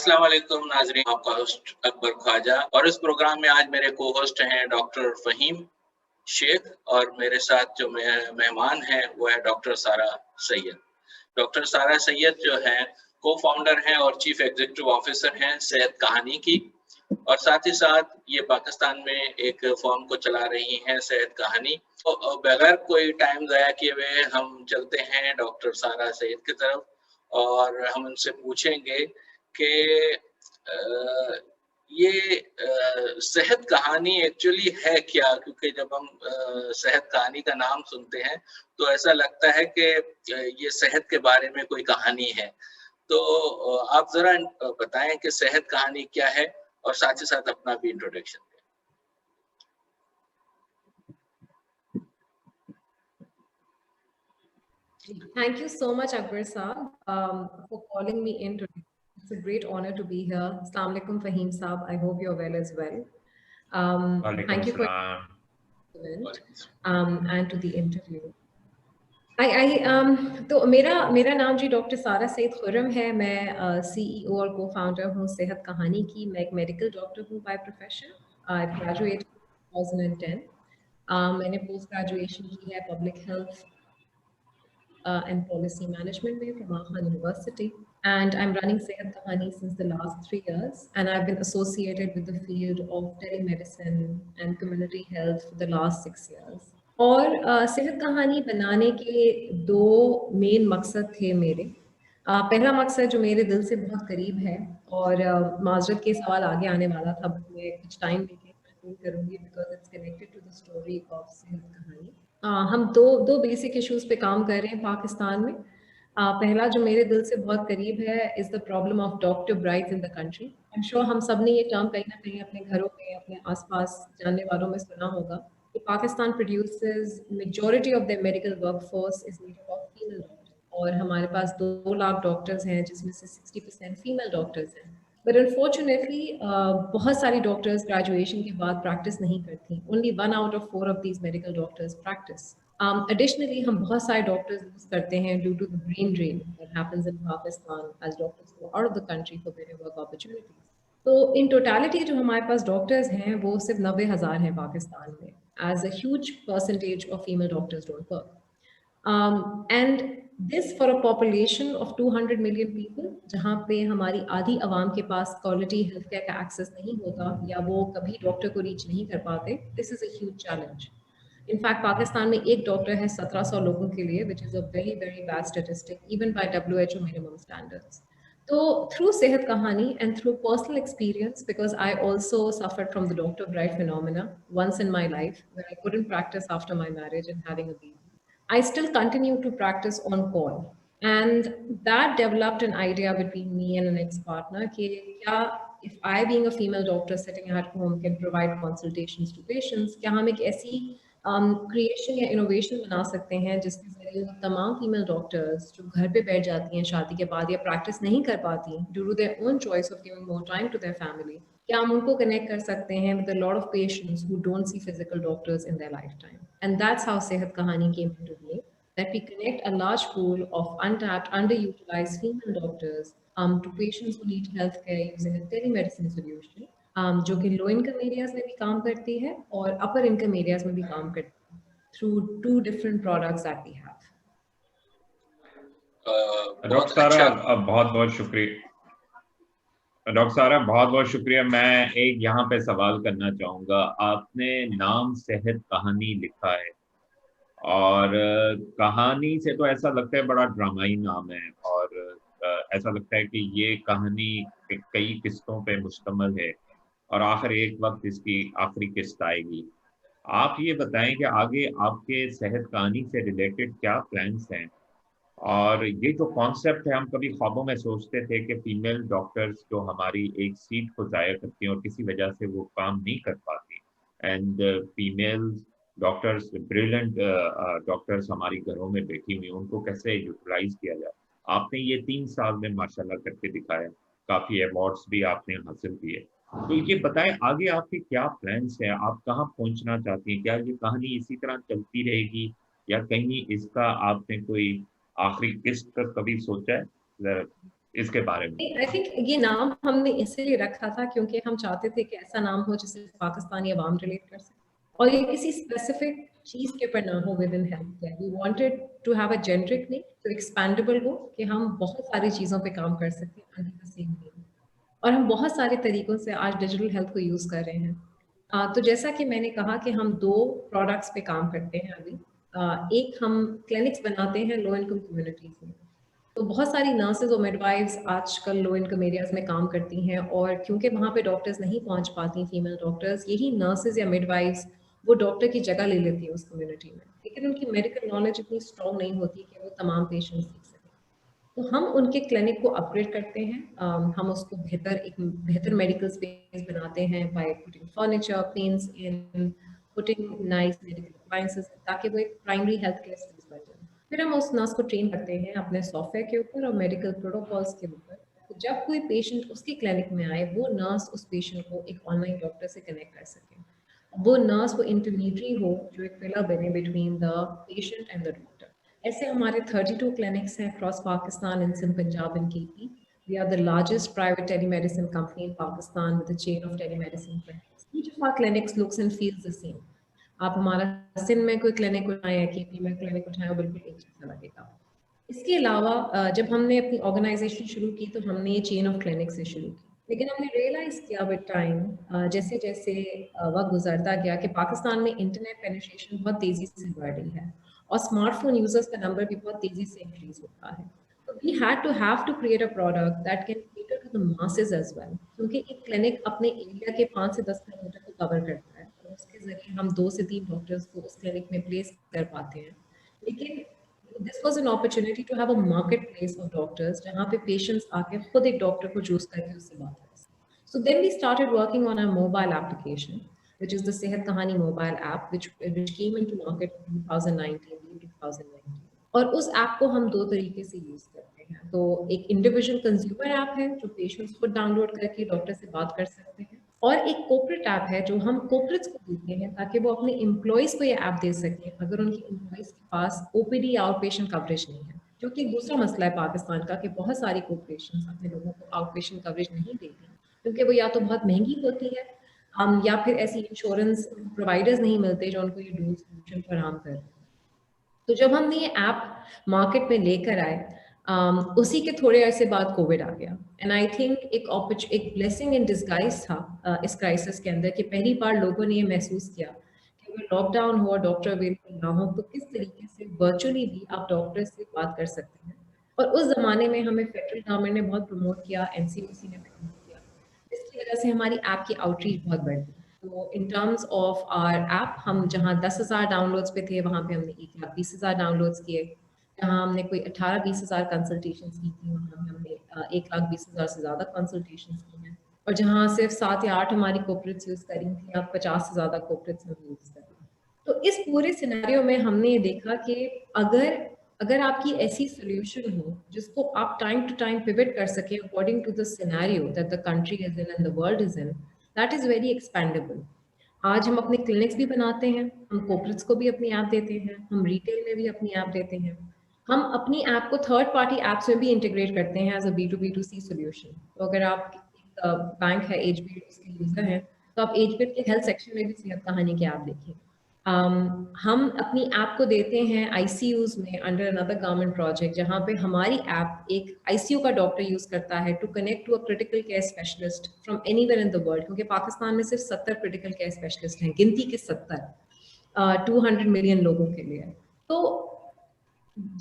अस्सलाम वालेकुम नाज़रीन, आपका होस्ट अकबर ख्वाजा और इस प्रोग्राम में आज मेरे को-होस्ट हैं डॉक्टर फ़हीम शेख और मेरे साथ जो मेहमान हैं वो है डॉक्टर सारा सैयद। डॉक्टर सारा सैयद जो हैं को-फाउंडर हैं और चीफ एग्जीक्यूटिव ऑफिसर हैं सेहत कहानी की और साथ ही साथ ये पाकिस्तान में एक फ़र्म को चला रही हैं सेहत कहानी। तो बगैर कोई टाइम ज़ाया किए हुए हम चलते हैं डॉक्टर सारा सैयद की तरफ और हम उनसे पूछेंगे कि ये सेहत कहानी एक्चुअली है क्या? क्योंकि जब हम सेहत कहानी का नाम सुनते हैं, तो ऐसा लगता है कि ये सेहत के बारे में कोई कहानी है। तो आप ज़रा बताएँ कि सेहत कहानी क्या है? और साथ ही साथ अपना भी इंट्रोडक्शन दें। Thank you so much, Akbar Saab, for calling me in today. It's a great honor to be here. Assalamu alaikum, Fahim Saab. I hope you're well as well. Thank you for the event and to the interview. तो मेरा नाम जी doctor सारा सैयद खुर्रम है। मैं CEO और cofounder हूँ सेहत कहानी की। मैं एक मेडिकल डॉक्टर हूँ बाय प्रोफेशन। I graduated 2010। मैंने पोस्ट ग्रेजुएशन की है public health and policy management from Khan University, and I'm running Sehat Kahani since the last 3 years, and I've been associated with the field of telemedicine and community health for the last 6 years. और सेहत कहानी बनाने के 2 main मकसद थे मेरे। पहला मकसद जो मेरे दिल से बहुत करीब है और माजरत के सवाल आगे आने वाला था, मैं कुछ टाइम लेके करूँगी because it's connected to the story of Sehat Kahani. हम दो बेसिक इश्यूज पे काम कर रहे हैं पाकिस्तान में। पहला जो मेरे दिल से बहुत करीब है is the problem of doctor brides in the country. I am sure हम सब ने ये टर्म कहीं ना कहीं अपने घरों में अपने आसपास जानने वालों में सुना होगा कि Pakistan produces majority of the medical workforce is made up of female doctors और हमारे पास 2 लाख डॉक्टर्स हैं जिसमें से 60% फीमेल डॉक्टर्स हैं। बट अनफॉर्चुनेटली बहुत सारी डॉक्टर्स ग्रेजुएशन के बाद प्रैक्टिस नहीं करती। Only 1 out of 4 of these medical doctors practice. Additionally, हम बहुत सारे डॉक्टर्स यूज करते हैं due to the brain drain that happens in Pakistan as doctors go out of the country for better work opportunities. तो in totality जो हमारे पास doctors हैं वो सिर्फ 90,000 हैं पाकिस्तान में, as a huge percentage of female doctors don't work. And this for a population of 200 million people, जहाँ पे हमारी आधी आवाम के पास क्वालिटी हेल्थ केयर का एक्सेस नहीं होता या वो कभी डॉक्टर को रीच नहीं कर पाते, this is a huge challenge. In fact Pakistan में एक डॉक्टर है 1700 लोगों के लिए, which is a very very bad statistic even by WHO minimum standards. तो through Sehat Kahani and through personal experience, because I also suffered from the doctor bride phenomena once in my life where I couldn't practice after my marriage and having a baby, I still continue to practice on call, and that developed an idea between me and an ex-partner कि क्या if I being a female doctor sitting at home can provide consultations to patients, क्या हम एक ऐसी creation या innovation बना सकते हैं जिसके जरिए तमाम फीमेल डॉक्टर्स जो घर पे बैठ जाती हैं शादी के बाद या प्रैक्टिस नहीं कर पाती due to their own choice of giving more time to their family, क्या हम उनको कनेक्ट कर सकते हैं with a lot of patients who don't see physical doctors in their lifetime. And that's how Sehat Kahani came into being, that we connect a large pool of untapped, underutilized female doctors to patients who need healthcare using a telemedicine solution, जो कि low income areas में भी काम करती है और अपर income areas में भी काम करती है through 2 different products that we have. Doctor Sara बहुत बहुत शुक्रिया। डॉक्टर सारा बहुत बहुत शुक्रिया। मैं एक यहाँ पे सवाल करना चाहूँगा। आपने नाम सेहत कहानी लिखा है और कहानी से तो ऐसा लगता है बड़ा ड्रामाई नाम है और ऐसा लगता है कि ये कहानी कई किस्तों पे मुश्तमिल है और आखिर एक वक्त इसकी आखिरी किस्त आएगी। आप ये बताएं कि आगे आपके सेहत कहानी से रिलेटेड क्या प्लान्स हैं और ये जो कॉन्सेप्ट है, हम कभी ख्वाबों में सोचते थे कि फीमेल डॉक्टर्स जो हमारी एक सीट को ज़ाया करती हैं और किसी वजह से वो काम नहीं कर पाती and female doctors brilliant doctors हमारी घरों में बैठी हुई, उनको कैसे यूटिलाइज किया जाए। आपने ये 3 साल में माशाल्लाह करके दिखाया, काफ़ी अवार्ड्स भी आपने हासिल किए। तो ये बताएं आगे आपके क्या प्लान्स हैं, आप कहाँ पहुँचना चाहती हैं? क्या ये कहानी इसी तरह चलती रहेगी या कहीं इसका आपने कोई आखिरी किस्त का कभी सोचा है? इसके बारे में? आई थिंक ये नाम हमने इसलिए रखा था क्योंकि हम चाहते थे कि ऐसा नाम हो जिससे पाकिस्तानी अवाम रिलेट कर सके, और ये किसी स्पेसिफिक चीज के ऊपर ना हो within health care. We wanted to have a generic name तो एक्सपेंडेबल हो, कि हम बहुत सारी चीज़ों पे काम कर सकते हैं अंडर द सेम नेम। और हम बहुत सारे तरीकों से आज डिजिटल हेल्थ को यूज़ कर रहे हैं। तो जैसा कि मैंने कहा कि हम 2 प्रोडक्ट्स पे काम करते हैं अभी। एक हम क्लिनिक्स बनाते हैं लो इनकम कम्युनिटीज़ में। तो बहुत सारी नर्सेज और मिडवाइव्स आजकल लो इनकम एरियाज़ में काम करती हैं, और क्योंकि वहाँ पे डॉक्टर्स नहीं पहुँच पाती, फीमेल डॉक्टर्स, यही नर्सेज या मिडवाइव्स वो डॉक्टर की जगह ले लेती है उस कम्युनिटी में। लेकिन उनकी मेडिकल नॉलेज इतनी स्ट्रॉन्ग नहीं होती कि वो तमाम पेशेंट्स देख सकें। तो हम उनके क्लिनिक को अपग्रेड करते हैं। हम उसको एक बेहतर मेडिकल स्पेस बनाते हैं by putting furniture, paints in, putting nice medical appliances, ताकि वो एक प्राइमरी हेल्थ केयर स्पेस बन जाए। फिर हम उस नर्स को ट्रेन करते हैं अपने सॉफ्टवेयर के ऊपर और मेडिकल प्रोटोकॉल्स के ऊपर। तो जब कोई पेशेंट उसकी क्लिनिक में आए, वो नर्स उस पेशेंट को एक ऑनलाइन डॉक्टर से कनेक्ट कर सके। वो नर्स, वो इंटरमीडियरी हो जो एक पिलर बने between the patient and the doctor. ऐसे हमारे 32 क्लिनिक्स हैं across Pakistan and in Punjab and KP. We are the largest private telemedicine company in Pakistan with a chain of telemedicine clinics. Each of our clinics looks and feels the same. आप हमारा सिंध में कोई clinic उठाएं या KP में clinic उठाएं, वो बिल्कुल एक जैसा लगेगा। इसके अलावा जब हमने अपनी ऑर्गेनाइजेशन शुरू की तो हमने ये चेन ऑफ क्लिनिक से शुरू की, लेकिन हमने रियलाइज किया विद टाइम, जैसे जैसे वक्त गुजरता गया, कि पाकिस्तान में इंटरनेट पेनिट्रेशन बहुत तेजी से बढ़ रही है और स्मार्टफोन यूजर्स का नंबर भी बहुत तेजी से इंक्रीज होता है। तो we had to have to create a product that can cater to the masses as well, क्योंकि एक क्लिनिक अपने एरिया के 5 से 10 किलोमीटर को कवर करता है, और उसके जरिए हम 2 से 3 डॉक्टर्स को उस क्लिनिक में प्लेस कर पाते हैं। लेकिन this was an opportunity to have a marketplace of doctors जहाँ पे patients आके खुद एक डॉक्टर को चूज करके उससे बात कर सकते। So then we started working on our mobile application, which is the सेहत कहानी mobile app, which came into market in 2019. और उस ऐप को हम 2 तरीके से यूज करते हैं। तो एक इंडिविजुअल कंज्यूमर ऐप है जो पेशेंट्स खुद डाउनलोड करके डॉक्टर से बात कर सकते हैं, और एक कॉर्पोरेट ऐप है जो हम कॉर्पोरेट्स को देते हैं ताकि वो अपने एम्प्लॉयज़ को ये ऐप दे सकें अगर उनके एम्प्लॉयज़ के पास ओपीडी या आउट पेशेंट कवरेज नहीं है, जो कि एक दूसरा मसला है पाकिस्तान का, कि बहुत सारी कॉर्पोरेशंस अपने लोगों को आउट पेशेंट कवरेज नहीं देती, क्योंकि वो या तो बहुत महंगी होती है, या फिर ऐसी इंश्योरेंस प्रोवाइडर्स नहीं मिलते जो उनको ये डूल सोल्यूशन फराहम करें। तो जब हमने ये ऐप मार्केट में लेकर आए, उसी के थोड़े अरसे बाद कोविड आ गया, एंड आई थिंक एक ब्लेसिंग इन डिस्गाइज था इस क्राइसिस के अंदर, कि पहली बार लोगों ने ये महसूस किया कि अगर लॉकडाउन हो और डॉक्टर अवेलेबल ना हो तो किस तरीके से वर्चुअली भी आप डॉक्टर से बात कर सकते हैं। और उस जमाने में हमें फेडरल गवर्नमेंट ने बहुत प्रमोट किया, एनसीपीसी ने प्रमोट किया, इसकी वजह से हमारी ऐप की आउटरीच बहुत बढ़ गई। तो in terms of our app, हम जहाँ 10,000 डाउनलोड्स पे थे, वहाँ पे हमने 1,20,000 डाउनलोड्स किए। जहाँ हमने कोई 18-20,000 कंसल्टेशंस की थी, वहाँ हमने 1,20,000 से ज़्यादा कंसल्टेशंस की हैं। और जहाँ सिर्फ 7 या 8 हमारी कॉर्पोरेट्स यूज़ करी थी, अब 50 से ज़्यादा कॉर्पोरेट्स में यूज़ कर रही हैं। तो इस पूरे सिनेरियो में हमने ये देखा कि अगर आपकी ऐसी सोल्यूशन हो जिसको आप टाइम टू टाइम पिवट कर सकें according to the scenario that the country is in and the world is in, that is very expendable. आज हम अपने क्लिनिक्स भी बनाते हैं, हम कॉर्पोरेट्स को भी अपनी ऐप देते हैं, हम रिटेल में भी अपनी ऐप देते हैं, हम अपनी ऐप को थर्ड पार्टी ऐप्स में भी इंटीग्रेट करते हैं एज अ B2B2C सोल्यूशन। तो अगर आप बैंक है HBL के यूजर हैं, तो आप HBL के हेल्थ सेक्शन में भी सेहत कहानी की ऐप देखें। हम अपनी ऐप को देते हैं ICUs में अंडर अनदर गवर्नमेंट प्रोजेक्ट, जहाँ पे हमारी ऐप एक ICU का डॉक्टर यूज करता है to connect to a critical care specialist from anywhere in the world, क्योंकि पाकिस्तान में सिर्फ 70 क्रिटिकल केयर स्पेशलिस्ट हैं, गिनती के 70, 200 मिलियन लोगों के लिए। तो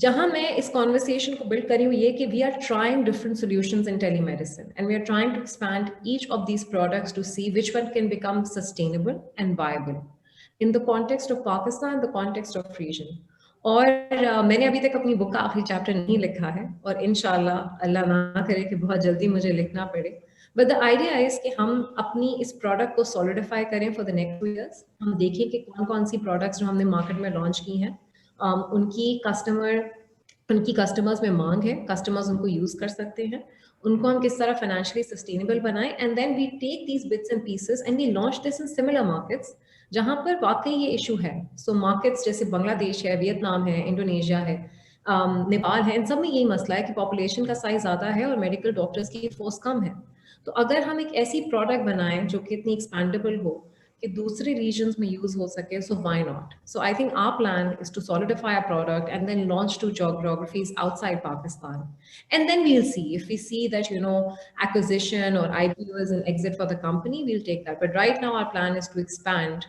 जहां मैं इस कॉन्वर्सेशन को बिल्ड करी हूँ ये कि we are trying different solutions in telemedicine and we are trying to expand each of these products to see which one can become sustainable and viable in the context of Pakistan, the context of region. और मैंने अभी तक अपनी book का आखिरी chapter नहीं लिखा है, और इंशाल्लाह अल्लाह ना करे कि बहुत जल्दी मुझे लिखना पड़े, बट द आइडिया इज कि हम अपनी इस प्रोडक्ट को सॉलिडिफाई करें फॉर द नेक्स्ट 2 years। हम देखें कि कौन कौन सी प्रोडक्ट्स जो हमने मार्केट में लॉन्च की हैं, उनकी कस्टमर्स में मांग है, कस्टमर्स उनको यूज कर सकते हैं, उनको हम किस तरह फाइनेंशियली सस्टेनेबल बनाएं, and then we take these bits and pieces and we launch this in similar markets जहां पर वाकई ये इशू है। सो मार्केट्स जैसे बांग्लादेश है, वियतनाम है, इंडोनेशिया है, नेपाल है, इन सब में यही मसला है कि पॉपुलेशन का साइज ज़्यादा है और मेडिकल डॉक्टर्स की फोर्स कम है। तो अगर हम एक ऐसी प्रोडक्ट बनाएं जो कि इतनी एक्सपेंडेबल हो कि दूसरे रीजन्स में यूज हो सके, so why not? So I think our plan is to solidify a product and then launch to geographies outside Pakistan. And then we'll see. If we see that, acquisition or IPO is an exit for the company, we'll take that. But right now our plan is to expand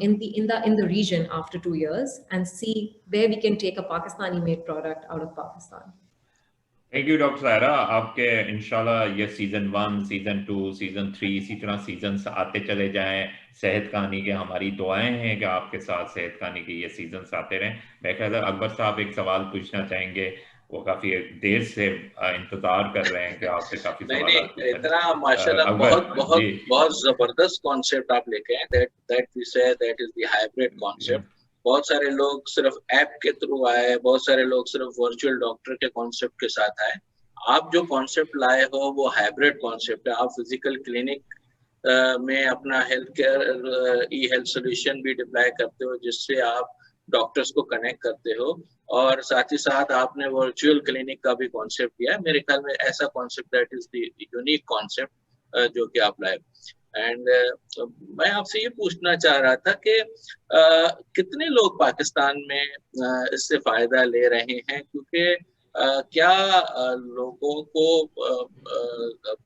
in the region after 2 years and see where we can take a Pakistani made product out of Pakistan. Thank you doctor Saira. आपके इंशाल्लाह ये season 1, season 2, season 3 इसी तरह seasons आते चले जाएं। सेहत कहानी के हमारी दुआएं हैं कि आपके साथ सेहत कहानी के ये सीजन्स आते रहें। मैं ख्याल अकबर साहब एक सवाल पूछना चाहेंगे, वो काफी देर से इंतजार कर रहे हैं कि आपसे काफी सवाल इतना माशाल्लाह बहुत जबरदस्त कॉन्सेप्ट आप लेके हैं, that we say that is the hybrid concept. बहुत सारे लोग सिर्फ ऐप के थ्रू आए, बहुत सारे लोग सिर्फ वर्चुअल डॉक्टर के कॉन्सेप्ट के साथ आए। आप जो कॉन्सेप्ट लाए हो वो हाइब्रिड कॉन्सेप्ट है। आप फिजिकल क्लिनिक में अपना हेल्थ केयर ई हेल्थ सोल्यूशन भी डिप्लॉय करते हो, जिससे आप डॉक्टर्स को कनेक्ट करते हो, और साथ ही साथ आपने वर्चुअल क्लिनिक का भी कॉन्सेप्ट दिया है। मेरे ख्याल में ऐसा concept that is the unique concept जो कि आप लाए। एंड मैं आपसे ये पूछना चाह रहा था कि कितने लोग पाकिस्तान में इससे फायदा ले रहे हैं, क्योंकि क्या लोगों को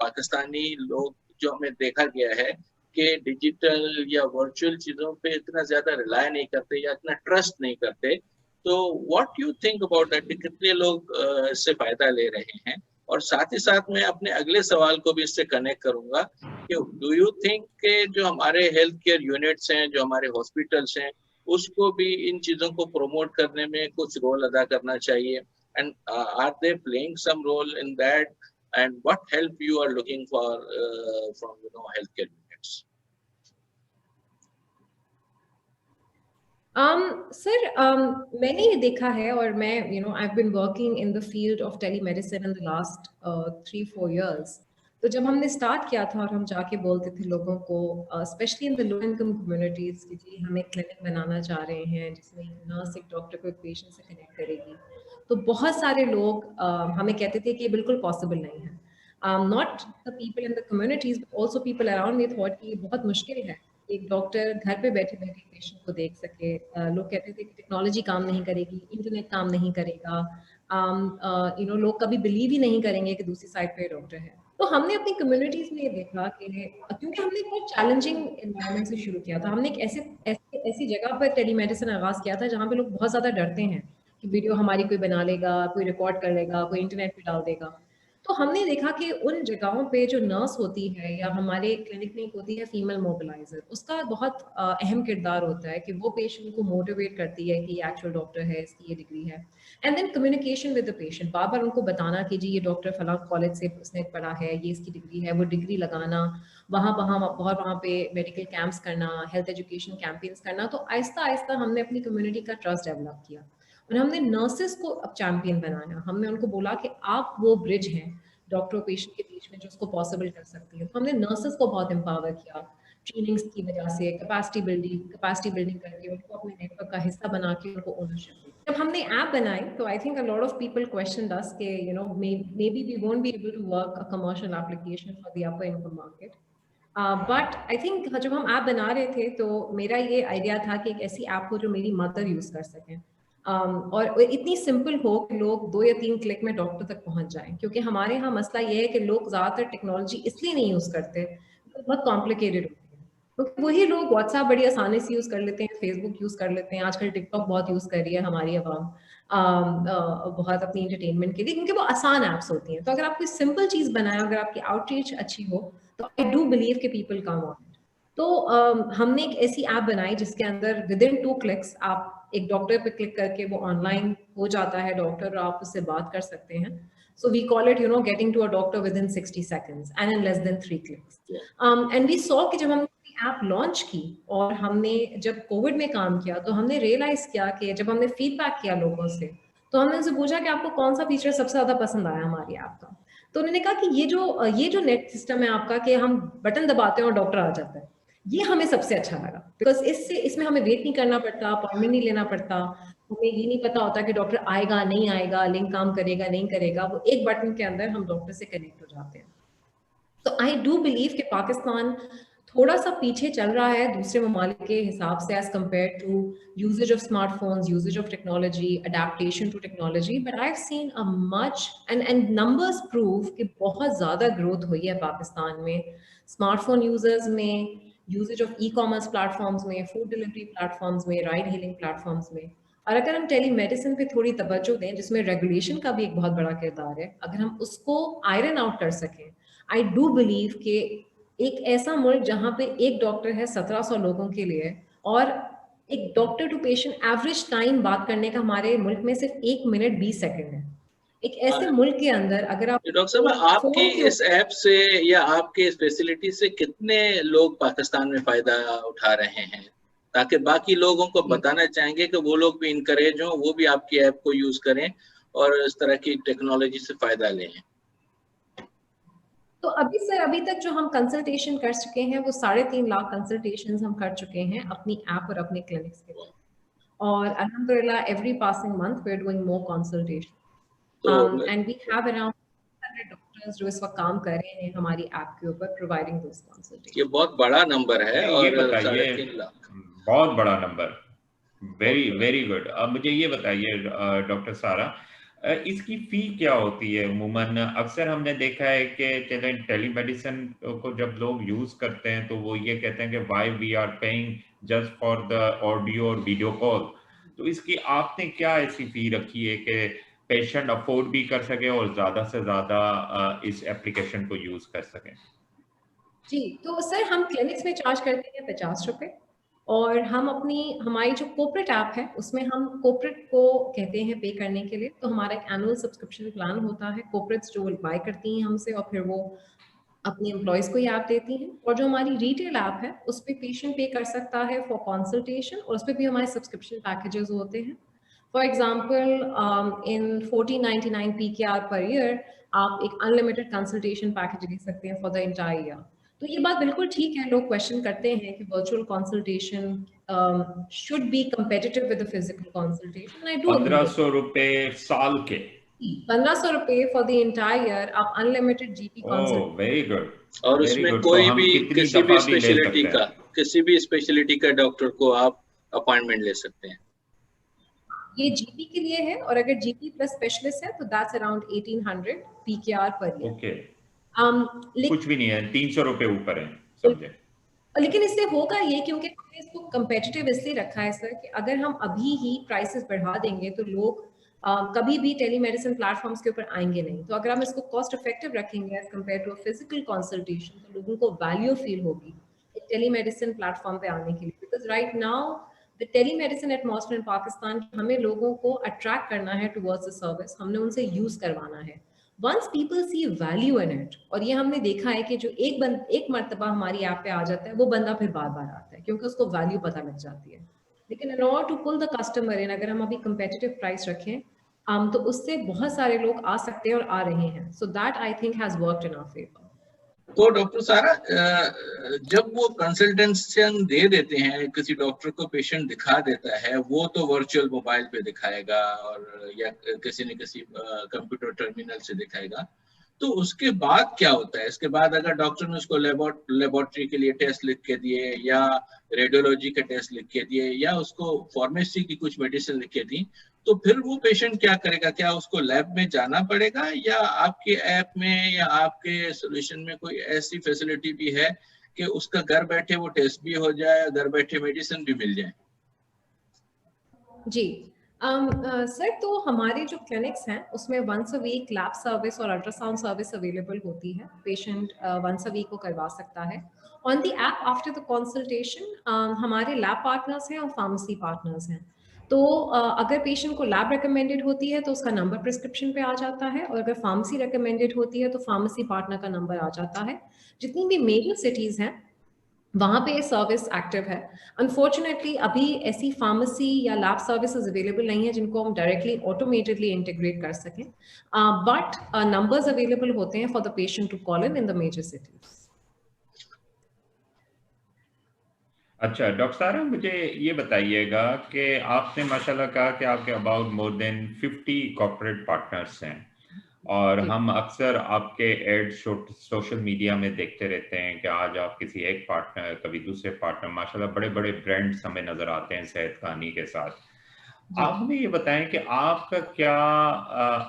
पाकिस्तानी लोग जो हमें देखा गया है कि डिजिटल या वर्चुअल चीजों पे इतना ज्यादा रिलाय नहीं करते या इतना ट्रस्ट नहीं करते। तो what you think about that, कितने लोग इससे फायदा ले रहे हैं? और साथ ही साथ मैं अपने अगले सवाल को भी इससे कनेक्ट करूंगा कि डू यू थिंक के जो हमारे हेल्थ केयर यूनिट्स हैं, जो हमारे हॉस्पिटल्स हैं, उसको भी इन चीजों को प्रमोट करने में कुछ रोल अदा करना चाहिए? And are they playing some role in that? And what help you are looking for from health care units? Sir, मैंने ये देखा है, और मैं I've been working in the field of telemedicine in the last 3-4 years. तो जब हमने start किया था और हम जाके बोलते थे लोगों को, specially in the low income communities, कि जी हम एक क्लिनिक बनाना चाह रहे हैं जिसमें नर्स एक डॉक्टर को एक पेशेंट से कनेक्ट करेगी, तो बहुत सारे लोग हमें कहते थे कि ये बिल्कुल पॉसिबल नहीं है। Not the people in the communities but also people around me thought कि ये बहुत मुश्किल है एक डॉक्टर घर पे बैठे बैठे पेशेंट को देख सके। लोग कहते थे कि टेक्नोलॉजी काम नहीं करेगी, इंटरनेट काम नहीं करेगा, लोग कभी बिलीव ही नहीं करेंगे कि दूसरी साइड पे डॉक्टर है। तो हमने अपनी कम्युनिटीज में ये देखा कि क्योंकि हमने बहुत चैलेंजिंग एनवायरनमेंट से शुरू किया था, हमने एक ऐसी जगह पर टेलीमेडिसिन आगाज किया था जहाँ पे लोग बहुत ज्यादा डरते हैं कि वीडियो हमारी कोई बना लेगा, कोई रिकॉर्ड कर लेगा, कोई इंटरनेट पे डाल देगा। तो हमने देखा कि उन जगहों पे जो नर्स होती है या हमारे क्लिनिक में होती है फीमेल मोबिलाइजर, उसका बहुत अहम किरदार होता है कि वो पेशेंट को मोटिवेट करती है कि ये एक्चुअल डॉक्टर है, इसकी ये डिग्री है। And then communication with the patient, बार बार उनको बताना कि जी ये डॉक्टर फलां कॉलेज से उसने पढ़ा है, ये इसकी डिग्री है, वो डिग्री लगाना, वहाँ पे मेडिकल कैंप्स करना, हेल्थ एजुकेशन कैंपेन्स करना। तो आहिस्ता आहिस्ता हमने अपनी कम्युनिटी का ट्रस्ट डेवलप किया और हमने नर्सेस को अब चैंपियन बनाया। हमने उनको बोला कि आप वो ब्रिज हैं डॉक्टर और पेशेंट के बीच में जो उसको पॉसिबल कर सकती है। तो हमने नर्सेस को बहुत एम्पावर किया ट्रेनिंग्स की वजह से, कैपेसिटी बिल्डिंग करके उनको अपने नेटवर्क का हिस्सा बना के उनको ओनरशिप दी। जब हमने ऐप बनाई तो I think a lot of people questioned us के maybe we won't be able to work a commercial application for the upper income market. But I think जब हम ऐप बना रहे थे तो मेरा ये आइडिया था कि एक ऐसी ऐप हो जो मेरी मदर यूज कर सकें, और इतनी सिंपल हो कि लोग 2 या 3 क्लिक में डॉक्टर तक पहुंच जाएं। क्योंकि हमारे यहाँ मसला ये है कि लोग ज्यादातर टेक्नोलॉजी इसलिए नहीं यूज करते, बहुत कॉम्प्लिकेटेड होती है। तो वही लोग व्हाट्सएप बड़ी आसानी से यूज कर लेते हैं, फेसबुक यूज कर लेते हैं, आजकल टिकटॉक बहुत यूज कर रही है हमारी आवाम बहुत अपनी एंटरटेनमेंट के लिए, क्योंकि वो आसान ऐप्स होती हैं। तो अगर आप कोई सिंपल चीज बनाए, अगर आपकी आउटरीच अच्छी हो, तो आई डू बिलीव कि पीपल कम ऑन इट। तो हमने एक ऐसी ऐप बनाई जिसके अंदर विद इन 2 क्लिक्स आप एक डॉक्टर पे क्लिक करके वो ऑनलाइन हो जाता है डॉक्टर, और आप उससे बात कर सकते हैं। So we call it, getting to a doctor within 60 seconds and in less than 3 clicks. And we saw कि जब हमने ऐप लॉन्च की और हमने जब कोविड में काम किया तो हमने रियलाइज किया कि जब हमने फीडबैक किया लोगों से, तो हमने उनसे पूछा कि आपको कौन सा फीचर सबसे ज्यादा पसंद आया हमारी ऐप का। तो उन्होंने कहा कि ये जो नेट सिस्टम है आपका, कि हम बटन दबाते हैं और डॉक्टर आ जाता है, ये हमें सबसे अच्छा लगा। बिकॉज इसमें हमें वेट नहीं करना पड़ता, अपॉइंटमेंट नहीं लेना पड़ता, हमें ये नहीं पता होता कि डॉक्टर आएगा नहीं आएगा, लिंक काम करेगा नहीं करेगा, वो एक बटन के अंदर हम डॉक्टर से कनेक्ट हो जाते हैं। तो आई डू बिलीव कि पाकिस्तान थोड़ा सा पीछे चल रहा है दूसरे ममालिक के हिसाब से as compare to usages of smartphones, usages of technology, adaptation to technology, but I have seen a much and numbers prove कि बहुत ज़्यादा ग्रोथ हुई है पाकिस्तान में स्मार्टफोन यूजर्स में, usages of e commerce platforms में, फूड डिलीवरी प्लेटफॉर्म्स में, ride hailing platforms में। और अगर हम टेली मेडिसिन पे थोड़ी तवज्जो दें, जिसमें रेगुलेशन का भी एक बहुत बड़ा किरदार है, अगर हम उसको आयरन आउट कर सकें, आई डू बिलीव कि एक ऐसा मुल्क जहां पे एक डॉक्टर है 1700 लोगों के लिए, और एक doctor to patient average time बात करने का हमारे मुल्क में सिर्फ 1 मिनट 20 सेकंड है। एक ऐसे मुल्क के अंदर अगर आप डॉक्टर साहब, आपकी इस ऐप से या आपके इस फैसिलिटी से कितने लोग पाकिस्तान में फायदा उठा रहे हैं, ताकि बाकी लोगों को बताना चाहेंगे कि वो लोग भी इनकरेज हों, वो भी आपकी ऐप को यूज करें और इस तरह की टेक्नोलॉजी से फायदा लें? तो अभी तक जो हम कंसल्टेशन कर चुके हैं वो 3.5 लाख कंसल्टेशंस हम कर चुके हैं अपनी ऐप और अपने क्लिनिक्स के लिए, और अल्हम्दुलिल्लाह every passing month we are doing more consultation and we have around 100 doctors जो इस वक्त काम कर रहे हैं हमारी ऐप के ऊपर प्रोवाइडिंग दोस कंसल्टेशन। ये बहुत बड़ा नंबर है। ये और बताइए, 3.5 लाख बहुत बड़ा नंबर, वेरी वेरी गुड। अब मुझे ये बताइए डॉक्टर सारा, इसकी फी क्या होती है उमूमन? अक्सर हमने देखा है कि टेलीमेडिसिन को जब लोग यूज करते हैं तो वो ये कहते हैं कि why we are paying just for the audio और वीडियो कॉल। तो इसकी आपने क्या ऐसी फी रखी है कि पेशेंट अफोर्ड भी कर सके और ज्यादा से ज्यादा इस एप्लीकेशन को यूज कर सके? जी, तो सर हम क्लिनिक्स में चार्ज करते हैं 50 रुपए, और हम हमारी जो कॉर्पोरेट ऐप है उसमें हम कॉर्पोरेट को कहते हैं पे करने के लिए, तो हमारा एक एनुअल सब्सक्रिप्शन प्लान होता है, कॉर्पोरेट्स जो बाय करती हैं हमसे और फिर वो अपनी एम्प्लॉयज़ को ये ऐप देती हैं। और जो हमारी रिटेल ऐप है उस पर पेशेंट पे कर सकता है फॉर कंसल्टेशन, और उस पर भी हमारे सब्सक्रिप्शन पैकेजेस होते हैं। For example in 1499 PKR per year आप एक अनलिमिटेड कंसल्टेशन पैकेज ले सकते हैं फॉर द एंटायर ईयर। तो ये बात बिल्कुल ठीक है, लोग क्वेश्चन करते हैं कि virtual consultation should be competitive with the physical consultation. I do 1500 रुपए साल के? 1500 रुपए फॉर द एंटायर ईयर, आप unlimited GP oh very good, और वेरी उसमें गुड। कोई तो हम भी कितनी किसी दफा भी भी ले सकते हैं? किसी भी स्पेशलिटी का डॉक्टर को आप अपॉइंटमेंट ले सकते हैं। ये जीपी के लिए है, और अगर जीपी प्लस स्पेशलिस्ट है तो that's around 1800 PKR per year. Okay, कुछ भी नहीं है, 300 रुपए ऊपर है, समझे? लेकिन इससे होगा ये, क्योंकि हमने इसको कंपेटिटिव इसलिए रखा है सर कि अगर हम अभी ही प्राइसेस बढ़ा देंगे तो लोग कभी भी टेलीमेडिसिन प्लेटफॉर्म्स के ऊपर आएंगे नहीं। तो अगर हम इसको कॉस्ट इफेक्टिव रखेंगे as compare to physical consultation, तो लोगों को वैल्यू फील होगी टेलीमेडिसिन प्लेटफॉर्म पे आने के लिए। Because right now the telemedicine atmosphere in Pakistan, हमें लोगों को अट्रैक्ट करना है टुवर्ड्स द सर्विस, हमने उनसे यूज करवाना है। Once people see value in it, और ये हमने देखा है कि जो एक मर्तबा हमारी ऐप पे आ जाता है वो बंदा फिर बार बार आता है क्योंकि उसको वैल्यू पता लग जाती है। लेकिन in order to pull the customer in, अगर हम अभी कंपेटिटिव प्राइस रखें तो उससे बहुत सारे लोग आ सकते हैं और आ रहे हैं। So that I think has worked in our favour. तो डॉक्टर सारा, जब वो कंसल्टेशन दे देते हैं, किसी डॉक्टर को पेशेंट दिखा देता है, वो तो वर्चुअल मोबाइल पे दिखाएगा और या किसी न किसी कंप्यूटर टर्मिनल से दिखाएगा, तो उसके बाद क्या होता है? इसके बाद अगर डॉक्टर ने उसको लेबोरेटरी के लिए टेस्ट लिख के दिए या रेडियोलॉजी के टेस्ट लिख के दिए या उसको फार्मेसी की कुछ मेडिसिन लिख के दी, तो फिर वो पेशेंट क्या करेगा? क्या उसको लैब में जाना पड़ेगा, या आपके ऐप में या आपके सॉल्यूशन में कोई ऐसी फैसिलिटी भी है कि उसका घर बैठे वो टेस्ट भी हो जाए, घर बैठे मेडिसिन भी मिल जाए? जी सर, तो हमारे जो क्लिनिक्स हैं उसमें once a week lab service और अल्ट्रासाउंड सर्विस अवेलेबल होती है। पेशेंट वंस अ वीक को करवा सकता है। On the app after the consultation हमारे लैब पार्टनर्स हैं और फार्मेसी पार्टनर्स हैं। तो अगर पेशेंट को लैब रिकमेंडेड होती है तो उसका नंबर प्रिस्क्रिप्शन पे आ जाता है, और अगर फार्मेसी रिकमेंडेड होती है तो फार्मेसी पार्टनर का नंबर आ जाता है। जितनी भी मेजर सिटीज़ हैं वहाँ पे सर्विस एक्टिव है। अनफॉर्चुनेटली अभी ऐसी फार्मेसी या लैब सर्विसेज अवेलेबल नहीं है जिनको हम डायरेक्टली ऑटोमेटेडली इंटीग्रेट कर सकें, बट नंबर्स अवेलेबल होते हैं for the patient to call in the major cities. अच्छा डॉक्टर सारा, मुझे ये बताइएगा कि आपने माशाल्लाह कहा कि आपके about more than 50 corporate partners हैं, और जी हम अक्सर आपके एड सोशल मीडिया में देखते रहते हैं कि आज आप किसी एक पार्टनर, कभी दूसरे पार्टनर, माशाल्लाह बड़े बड़े ब्रांड्स हमें नजर आते हैं सेहत कहानी के साथ। जी आप हमें ये बताएं कि आपका क्या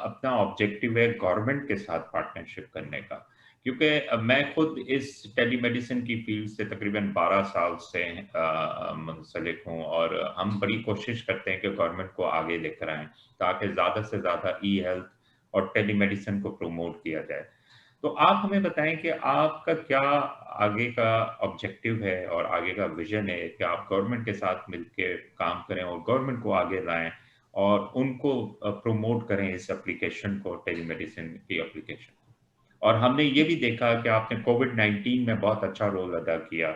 अपना ऑब्जेक्टिव है गवर्नमेंट के साथ पार्टनरशिप करने का, क्योंकि मैं खुद इस टेलीमेडिसिन की फील्ड से तकरीबन 12 साल से मुंसलिक हूँ, और हम बड़ी कोशिश करते हैं कि गवर्नमेंट को आगे लेकर आएं ताकि ज़्यादा से ज़्यादा ई हेल्थ और टेलीमेडिसिन को प्रमोट किया जाए। तो आप हमें बताएं कि आपका क्या आगे का ऑब्जेक्टिव है और आगे का विजन है कि आप गवर्नमेंट के साथ मिलकर काम करें और गवर्नमेंट को आगे लाएं और उनको प्रमोट करें इस एप्लीकेशन को, टेलीमेडिसिन की एप्लीकेशन को। और हमने ये भी देखा कि आपने कोविड-19 में बहुत अच्छा रोल अदा किया,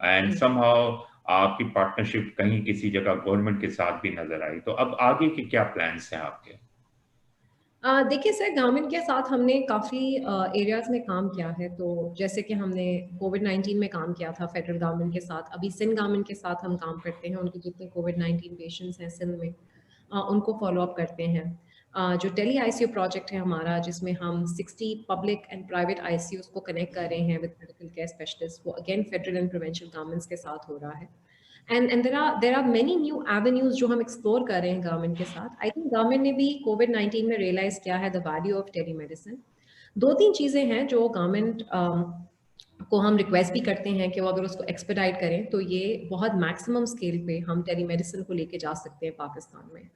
एंड समहाउ आपकी पार्टनरशिप कहीं किसी जगह गवर्नमेंट के साथ भी नजर आई। तो अब आगे के क्या प्लान्स हैं आपके? देखिए सर, गवर्नमेंट के साथ हमने काफ़ी एरियाज़ में काम किया है। तो जैसे कि हमने कोविड-19 में काम किया था फेडरल गवर्नमेंट के साथ, अभी सिंध गवर्नमेंट के साथ हम काम करते हैं, उनके जितने कोविड-19 पेशेंट्स हैं सिंध में उनको फॉलो अप करते हैं। जो टेली आईसीयू प्रोजेक्ट है हमारा, जिसमें हम 60 पब्लिक एंड प्राइवेट आईसीयूज़ को कनेक्ट कर रहे हैं विद मेडिकल केयर स्पेशलिस्ट, वो again federal and provincial governments के साथ हो रहा है। And there are many new avenues जो हम एक्सप्लोर कर रहे हैं गवर्नमेंट के साथ। आई थिंक गवर्नमेंट ने भी कोविड-19 में रियलाइज किया है द वैल्यू ऑफ टेलीमेडिसिन। 2-3 चीज़ें हैं जो गवर्नमेंट को हम रिक्वेस्ट भी करते हैं कि वो अगर उसको एक्सपेडाइट करें तो ये बहुत मैक्सिमम स्केल पे हम टेलीमेडिसिन को लेके जा सकते हैं पाकिस्तान में।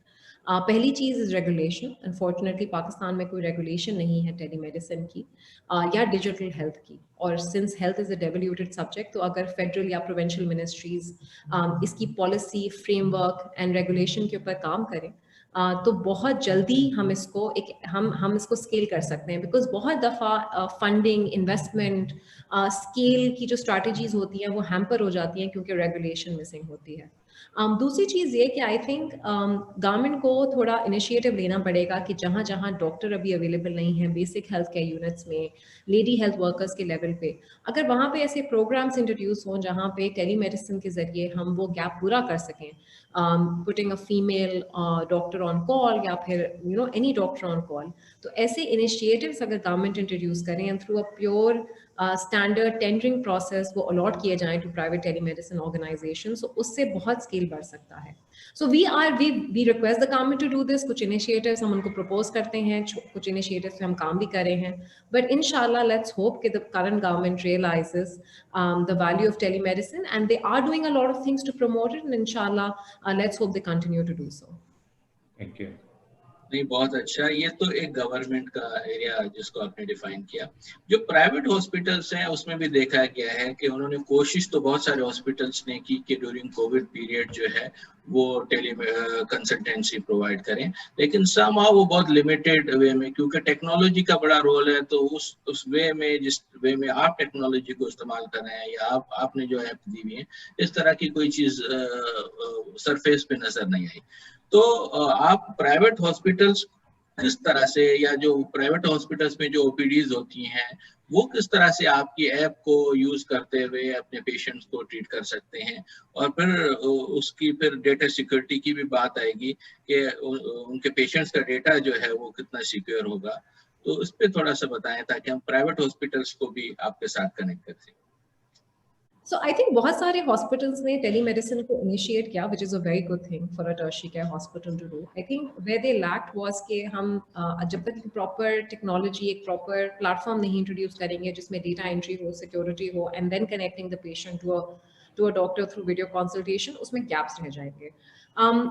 पहली चीज़ इज़ रेगुलेशन। अनफॉर्चुनेटली पाकिस्तान में कोई रेगुलेशन नहीं है टेलीमेडिसिन की या डिजिटल हेल्थ की, और since health is a devolved subject, तो अगर फेडरल या प्रोविंशियल मिनिस्ट्रीज इसकी पॉलिसी, फ्रेमवर्क एंड रेगुलेशन के ऊपर काम करें तो बहुत जल्दी हम इसको स्केल कर सकते हैं। बिकॉज बहुत दफ़ा फंडिंग, इन्वेस्टमेंट, स्केल की जो स्ट्रैटेजीज होती हैं वो हैम्पर हो जाती हैं क्योंकि रेगुलेशन मिसिंग होती है। दूसरी चीज़ ये कि आई थिंक गवर्नमेंट को थोड़ा इनिशिएटिव लेना पड़ेगा कि जहाँ जहाँ डॉक्टर अभी अवेलेबल नहीं हैं बेसिक हेल्थ केयर यूनिट्स में, लेडी हेल्थ वर्कर्स के लेवल पे, अगर वहाँ पे ऐसे प्रोग्राम्स इंट्रोड्यूस हों जहाँ पे टेलीमेडिसिन के ज़रिए हम वो गैप पूरा कर सकें, putting a female doctor on call या फिर एनी डॉक्टर ऑन कॉल। तो ऐसे इनिशिएटिव्स अगर गवर्नमेंट इंट्रोड्यूस करें and through a pure standard tendering process वो अलॉट किए जाएं टू प्राइवेट टेलीमेडिसिन ऑर्गेनाइजेशन, तो उससे बहुत स्केल बढ़ सकता है। So we request the government to do this. कुछ इनिशिएटिव्स हम उनको प्रपोज करते हैं, कुछ इनिशिएटिव्स पे हम काम भी कर रहे हैं, बट इंशाल्लाह लेट्स होप कि the current government realises the value of telemedicine and they are doing a lot of things to promote it, and inshallah let's hope they continue to do so. Thank you. नहीं, बहुत अच्छा। ये तो एक government का area जिसको आपने define किया। जो प्राइवेट हॉस्पिटल्स हैं उसमें भी देखा गया है कि उन्होंने कोशिश तो बहुत सारे हॉस्पिटल्स ने की कि ड्यूरिंग कोविड पीरियड जो है वो टेली कंसल्टेंसी प्रोवाइड करें, लेकिन समहाउ वो बहुत लिमिटेड वे में, क्योंकि टेक्नोलॉजी का बड़ा रोल है। तो उस वे में, जिस वे में आप टेक्नोलॉजी को इस्तेमाल कर रहे हैं या आपने जो ऐप दी हुई है, इस तरह की कोई चीज़ सरफेस पे नजर नहीं आई। तो आप प्राइवेट हॉस्पिटल्स किस तरह से, या जो प्राइवेट हॉस्पिटल्स में जो ओपीडीज होती हैं, वो किस तरह से आपकी ऐप को यूज करते हुए अपने पेशेंट्स को ट्रीट कर सकते हैं? और फिर उसकी फिर डेटा सिक्योरिटी की भी बात आएगी कि उनके पेशेंट्स का डेटा जो है वो कितना सिक्योर होगा। तो इस पे थोड़ा सा बताएं ताकि हम प्राइवेट हॉस्पिटल्स को भी आपके साथ कनेक्ट कर सकें। So I think बहुत सारे हॉस्पिटल्स ने टेलीमेडिसिन को इनिशिएट किया, which is a very good thing for a tertiary care hospital to do. I think where they lacked was कि हम जब तक प्रॉपर टेक्नोलॉजी, एक प्रॉपर प्लेटफॉर्म नहीं इंट्रोड्यूस करेंगे जिसमें डेटा एंट्री हो, सिक्योरिटी हो, and then connecting the patient to a doctor through video consultation, उसमें gaps रह जाएंगे.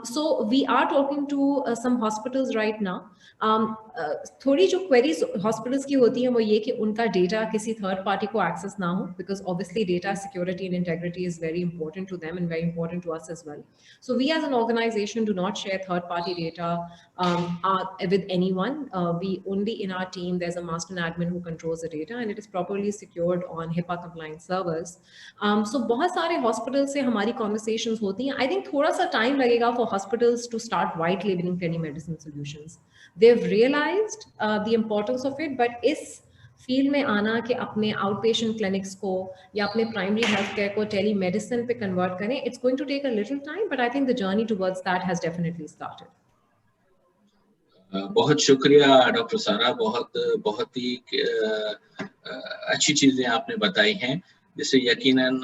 So we are talking to some hospitals right now. थोड़ी जो queries hospitals की होती हैं वो ये कि उनका data किसी third party को access ना हो, because obviously data security and integrity is very important to them and very important to us as well. So we as an organization do not share third party data with anyone. We only, in our team, there's a master admin who controls the data and it is properly secured on HIPAA compliant servers. So बहुत सारे hospital से हमारी conversations होती हैं। I think थोड़ा सा time लगेगा for hospitals to start white labelling telemedicine solutions. They have realised the importance of it, but इस फील्ड में आना कि अपने आउट पेशेंट क्लिनिक्स को या अपने प्राइमरी हेल्थ केयर को टेली मेडिसिन पे कन्वर्ट करें, it's going to take a little time, but I think the journey towards that has definitely started. बहुत शुक्रिया डॉक्टर सारा, बहुत ही अच्छी चीजें आपने बताई हैं, जिससे यकीनन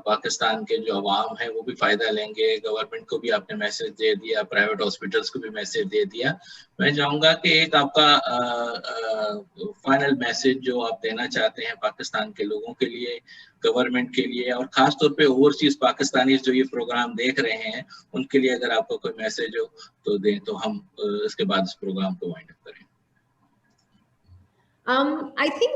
पाकिस्तान के जो अवाम है वो भी फ़ायदा लेंगे। गवर्नमेंट को भी आपने मैसेज दे दिया, प्राइवेट हॉस्पिटल्स को भी मैसेज दे दिया। मैं चाहूँगा कि एक आपका फाइनल मैसेज जो आप देना चाहते हैं पाकिस्तान के लोगों के लिए, गवर्नमेंट के लिए, और ख़ास तौर पे ओवरसीज़ पाकिस्तानीज़ जो ये प्रोग्राम देख रहे हैं, उनके लिए अगर आपका कोई मैसेज हो तो दें, तो हम इसके बाद इस प्रोग्राम को वाइंड अप करें। I think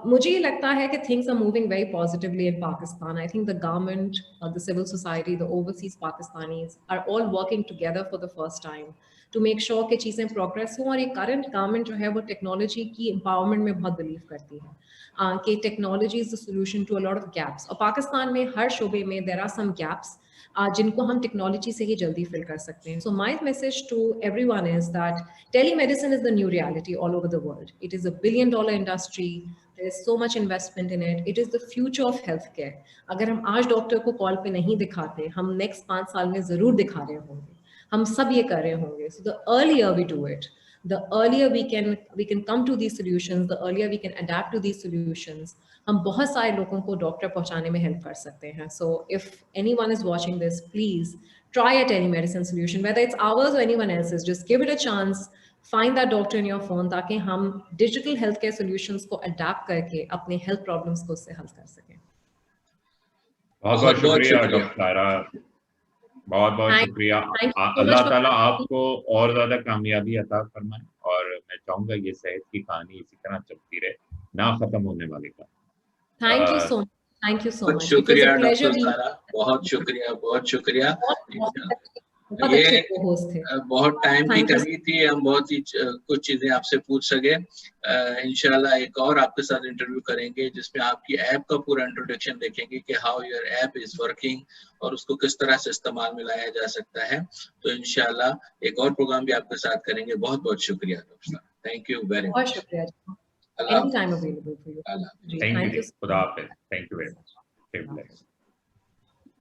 मुझे ये लगता है कि things are moving very positively in Pakistan. I think the government, the civil society, the overseas Pakistanis are all working together for the first time to make sure कि चीज़ें progress हों। और ये current government जो है वो technology की empowerment में बहुत believe करती है कि technology is the solution to a lot of gaps। और पाकिस्तान में हर शोबे में there are some gaps जिनको हम टेक्नोलॉजी से ही जल्दी फिल कर सकते हैं। So my message to everyone is that telemedicine is the new reality all over the world. It is a $1 billion industry, there is so much investment in it, it is the future of health care. अगर हम आज doctor को call पे नहीं दिखाते, हम next 5 साल में जरूर दिखा रहे होंगे, हम सब ये कर रहे होंगे। So the earlier we do it, the earlier we can come to these solutions, the earlier we can adapt to these solutions, हम बहुत सारे लोगों को डॉक्टर पहुंचाने में हेल्प कर सकते हैं। So if anyone is watching this, please try a telemedicine solution, whether it's ours or anyone else's, just give it a chance, find that doctor in your phone, ताकि हम digital healthcare solutions को adapt करके अपने health problems को उससे हल कर सकें। बहुत शुक्रिया डॉक्टर सारा, बहुत शुक्रिया। अल्लाह ताला आपको और ज्यादा कामयाबी अता फरमाए, और मैं चाहूंगा ये सेहत की कहानी इसी तरह चलती रहे, ना खत्म होने वाली का। Thank you so much, thank you so much. शुक्रिया डॉक्टर सारा, बहुत शुक्रिया। ये बहुत टाइम की कमी थी, हम बहुत ही कुछ चीजें आपसे पूछ सके। इंशाल्लाह एक और आपके साथ इंटरव्यू करेंगे जिसमें आपकी ऐप का पूरा इंट्रोडक्शन देखेंगे कि how your app is working और उसको किस तरह से इस्तेमाल में लाया जा सकता है। तो इंशाल्लाह एक और प्रोग्राम भी आपके साथ करेंगे। बहुत शुक्रिया डॉक्टर साहब, थैंक यू वेरी मच। बहुत शुक्रिया। Anytime available for you. Thank you. खुदा हाफिज़। Thank you very much.